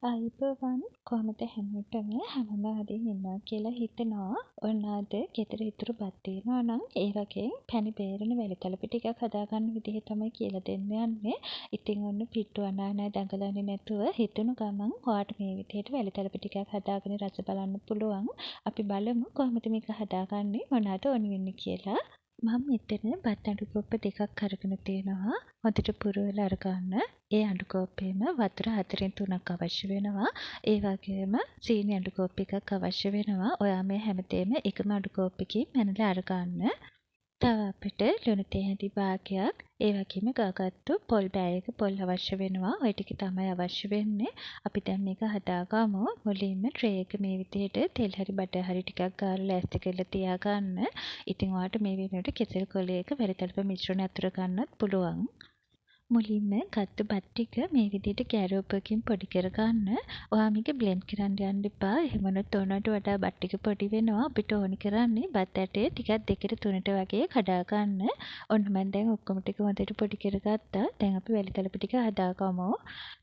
අයිබෝවන් කොහොමද හැමෝටම හැමෝම හරින් ඉන්නවා කියලා හිතනවා. ඔන්න අද ගෙදර ඉතුරු බත් තියෙනවා නම් ඒ වගේ පැණි බේරන වැලිතලප ටිකක් හදාගන්න විදිහ තමයි කියලා දෙන්න යන්නේ. ඉතින් ඔන්න පිට්ටු අනානා දඟලන්නේ නැතුව හිතුණු ගමන් ඔයාට මේ විදිහට වැලිතලප ටිකක් හදාගෙන රස බලන්න පුළුවන්. අපි බලමු කොහොමද මේක හදාගන්නේ මොනවද ඕනි වෙන්නේ කියලා. මම මෙතන බත් අඬු කෝප්ප දෙකක් අරගෙන තියෙනවා. හොඳට පුරවලා අරගන්න. ඒ අඬු කෝප්පේම වතුර 4න් 3ක් අවශ්‍ය වෙනවා. ඒ වගේම සීනි අඬු කෝප්ප එකක් අවශ්‍ය වෙනවා. ඔයා මේ හැමදේම එකම අඬු කෝප්පකින් මැනලා අරගන්න. තව අපිට ලුණු තේ හැඳි භාගයක්, ඒ වගේම ගාගත්තු පොල් බෑයක පොල් අවශ්‍ය වෙනවා. ওই ටික තමයි අවශ්‍ය වෙන්නේ. අපි දැන් මේක හදාගමු. මුලින්ම ට්‍රේ එක මේ විදිහට තෙල් හරි බටර් හරි ටිකක් ගාලා ලෑස්ති කරලා තියාගන්න. ඉතින් ඔයාලට මේ වෙනුවට කෙසෙල් කොලයක වැලිතලප මිශ්‍රණය අතුර ගන්නත් පුළුවන්. මුලින්ම ගත්ත බත් ටික මේ විදිහට කැරෝපකින් පොඩි කරගන්න. ඔයා මේක බ්ලෙන්ඩ් කරන්න යන්න එපා. එහෙම වුණොත් ඕනට වඩා බත් ටික පොඩි වෙනවා. අපිට ඕනි කරන්නේ බත් ඇටය ටිකක් 2ට 3ට වගේ කඩා ගන්න. ඔන්න මම දැන් ඔක්කොම ටික හොඳට පොඩි කරගත්තා. දැන් අපි වැලිතලප ටික හදාගමු.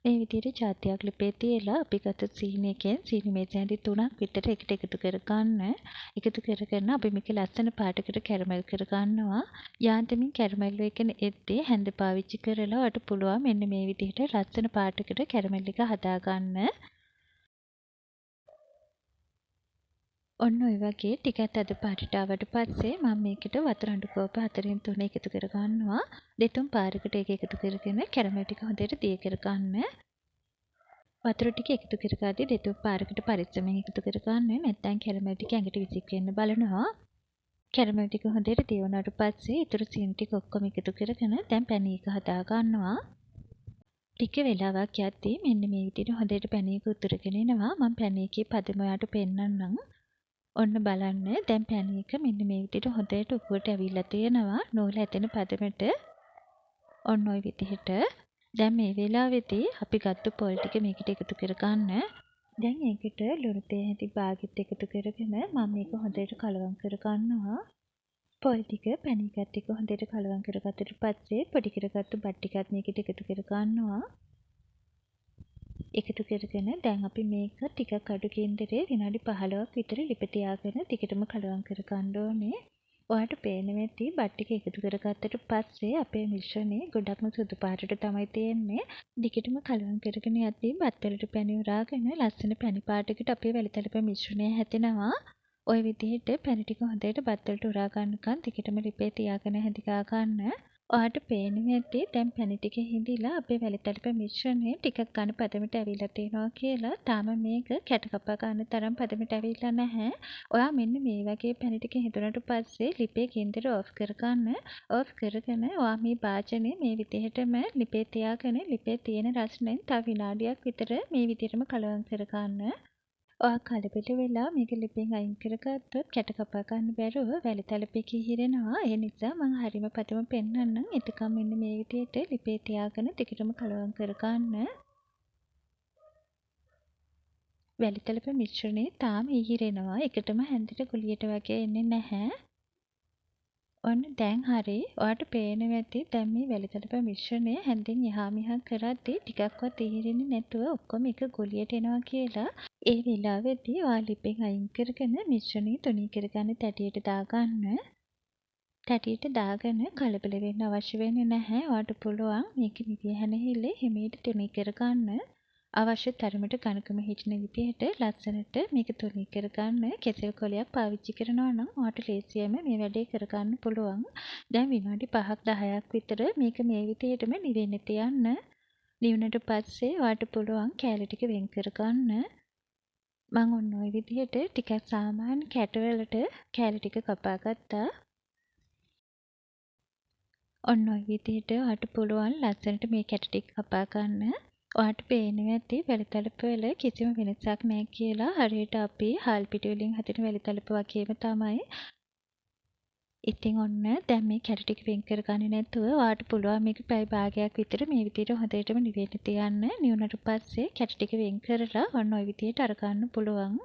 මේ විදිහට ජාතියක් ලිපේ තියලා අපි ගත්ත සීනි එකෙන් සීනි මේසෙ හැඳි 3ක් විතර එකට එකතු කරගන්න. එකතු කරගෙන අපි මේක ලස්සන පාටකට කැරමල් කරගන්නවා. යාන්තමින් කැරමල් එකන එද්දී හැඳ පාවිච්චි කරලා ඔයාට පුළුවන් මෙන්න මේ විදිහට ලස්සන පාටකට කැරමල් එක හදාගන්න. ඔන්න ඔය වගේ ටිකක් අද පාටට ආවට පස්සේ මම මේකට වතුර අඬු කෝප 4න් 3 එකතු කරගන්නවා. දෙතුන් පාරකට ඒක එකතු කරගෙන කැරමල් ටික හොඳට දිය කරගන්න. වතුර ටික එකතු කරගද්දී දෙතුන් පාරකට පරිස්සමෙන් එකතු කරගන්න. නැත්නම් කැරමල් ටික ඇඟට විසික් වෙන්න බලනවා. කැරමල් ටික හොඳට දිය වුණාට පස්සේ ඊටු සීනි ටික ඔක්කොම එකතු කරගෙන දැන් පැණි එක හදා ගන්නවා. ටික වෙලාවක් යද්දී මෙන්න මේ විදිහට හොඳට පැණි එක උතුරගෙන එනවා. මම පැණි එකේ පදම ඔයාලට පෙන්නන්නම්. ඔන්න බලන්න දැන් පැණි එක මෙන්න මේ විදිහට හොඳට උඩට ඇවිල්ලා තියෙනවා. නූල ඇතෙන පදමට ඔන්න ඔය විදිහට. දැන් මේ වෙලාවේදී අපි ගත්ත පොල් ටික මේකට එකතු කරගන්න. දැන් ඒකට ලුණු තේ හැඳි භාගෙත් එකතු කරගෙන මම මේක හොඳට කලවම් කරගන්නවා. පොල් ටික පැණි එකත් එක්ක හොඳට කලවම් කරගත්තට පස්සේ පොඩි කරගත්තු බත් ටිකත් මේකට එකතු කරගන්නවා. එකතු කරගෙන දැන් අපි මේක ටිකක් අඩු ගින්දරේ විනාඩි 15ක් විතර ලිප තියාගෙන ටිකටම කලවම් කරගන්න ඕනේ. ඔයාලට පේනවා ඇති බත් ටික එකතු කරගත්තට පස්සේ අපේ මිශ්‍රණය ගොඩක්ම සුදු පාටට තමයි තියෙන්නේ. ටිකටම කලවම් කරගෙන යද්දී බත් වලට පැණි උරාගෙන ලස්සන පැණි පාටකට අපේ වැලිතලප මිශ්‍රණය හැදෙනවා. ඔය විදිහට පැණි ටික හොඳට බත් වලට උරා ගන්නකන් ටිකටම ලිපේ තියාගෙන හැදිලා ගන්න. ඔයාලට පේනවා ඇති දැන් පැණි ටික හිඳිලා අපේ වැලිතලප මිශ්‍රණය ටිකක් ගන්න පදමට ඇවිල්ලා තියෙනවා කියලා. තාම මේක කැට කපා ගන්න තරම් පදමට ඇවිල්ලා නැහැ. ඔයා මෙන්න මේ වගේ පැණි ටික හිඳුනට පස්සේ ලිපේ ගින්දර ඕෆ් කරගන්න. ඕෆ් කරගෙන ඔයා මේ භාජනේ මේ විදිහටම ලිපේ තියාගෙන ලිපේ තියෙන රස්නෙන් තව විනාඩියක් විතර මේ විදිහටම කලවම් කරගන්න. ඔයා කලබල වෙලා මේක ලිපෙන් අයින් කරගත්තොත් කැට කපා ගන්න බැරුව වැලිතලපේ කිහිරෙනවා. ඒ නිසා මම හරිම පදම පෙන්නන්නම්. එතකම් මෙන්න මේ විදිහට ලිපේ තියාගෙන ටිකටම කලවම් කරගන්න. වැලිතලප මිශ්‍රණය තාම ඉහිරෙනවා. එකටම හැන්දට ගුලියට වගේ එන්නේ නැහැ. ඔන්න දැන් හරි. ඔයාට පේනවා ඇති දැන් මේ වැලිතලප මිශ්‍රණය හැන්දෙන් එහා මෙහා කරද්දී ටිකක්වත් ඉහිරෙන්නේ නැතුව ඔක්කොම එක ගුලියට එනවා කියලා. ඒ වෙලාවේදී ඔයා ලිපෙන් අයින් කරගෙන මිශ්‍රණය තුනී කරගන්න තැටියට දාගන්න. තැටියට දාගෙන කලබල වෙන්න අවශ්‍ය වෙන්නේ නැහැ. ඔයාට පුළුවන් මේක නිවිය හැනෙහිල්ලේ හිමීට තුනී කරගන්න. අවශ්‍ය තරමට ඝනකම හිටින විදිහට ලස්සනට මේක තුනී කරගන්න. කෙසෙල් කොලයක් පාවිච්චි කරනවා නම් ඔයාට ලේසියෙන්ම මේ වැඩේ කරගන්න පුළුවන්. දැන් විනාඩි 5ක් 10ක් විතර මේක මේ විදිහටම නිවෙන්න තියන්න. නිවුනට පස්සේ ඔයාට පුළුවන් කෑලි ටික වෙන් කරගන්න. මම ඔන්න ඔය විදිහට ටිකක් සාමාන්‍ය කැටවලට කෑලි ටික කපා ගත්තා. ඔන්න ඔය විදිහට ඔයාට පුළුවන් ලස්සනට මේ කැට ටික කපා ගන්න. ඔයාට පේනවා ඇති වැලිතලප වල කිසිම වෙනසක් නැහැ කියලා. හරියට අපි හාල් පිටි වලින් හදන වැලිතලප වගේම තමයි. ඉතින් ඔන්න දැන් මේ කැට ටික වෙන් කරගන්නේ නැතුව ඔයාට පුළුවන් මේක පැය භාගයක් විතර මේ විදිහට හොඳටම නිවෙන්න තියන්න. නිවුනට පස්සේ කැට ටික වෙන් කරලා ඔන්න ඔය විදිහට අර ගන්න පුළුවන්.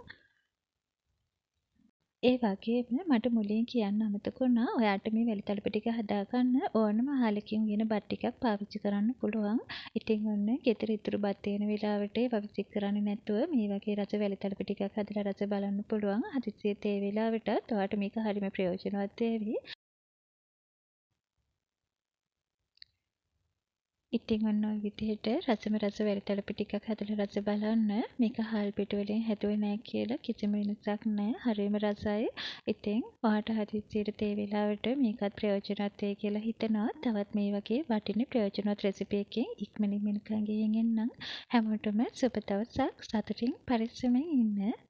ඒ වගේම මට මුලින් කියන්න අමතක වුණා ඔයාට මේ වැලිතලප ටික හදාගන්න ඕනම අහලකින් උයන බත් ටිකක් පාවිච්චි කරන්න පුළුවන්. ඉතින් ඔන්න ගෙදර ඉතුරු බත් තියෙන වෙලාවට ඒවා විසික් කරන්නේ නැතුව මේ වගේ රස වැලිතලප ටිකක් හදලා රස බලන්න පුළුවන්. හදිස්සියෙත් ඒ වෙලාවටත් ඔයාට මේක හරිම ප්‍රයෝජනවත් වේවි. ඉතින් ඔන්න ඔය විදිහට රසම රස වැලිතලප ටිකක් හදලා රස බලන්න. මේක හාල් පිටි වලින් හැදුවේ නෑ කියලා කිසිම වෙනසක් නෑ. හරිම රසයි. ඉතින් ඔයාට හදිස්සියට ඒ වෙලාවට මේකත් ප්‍රයෝජනවත් වෙයි කියලා හිතනවා. තවත් මේ වගේ වටින ප්‍රයෝජනවත් රෙසිපි එකකින් ඉක්මනින්ම නිකන් ගිහින් එන්නම්. හැමෝටම සුබ දවසක්. සතුටින් පරිස්සමෙන් ඉන්න.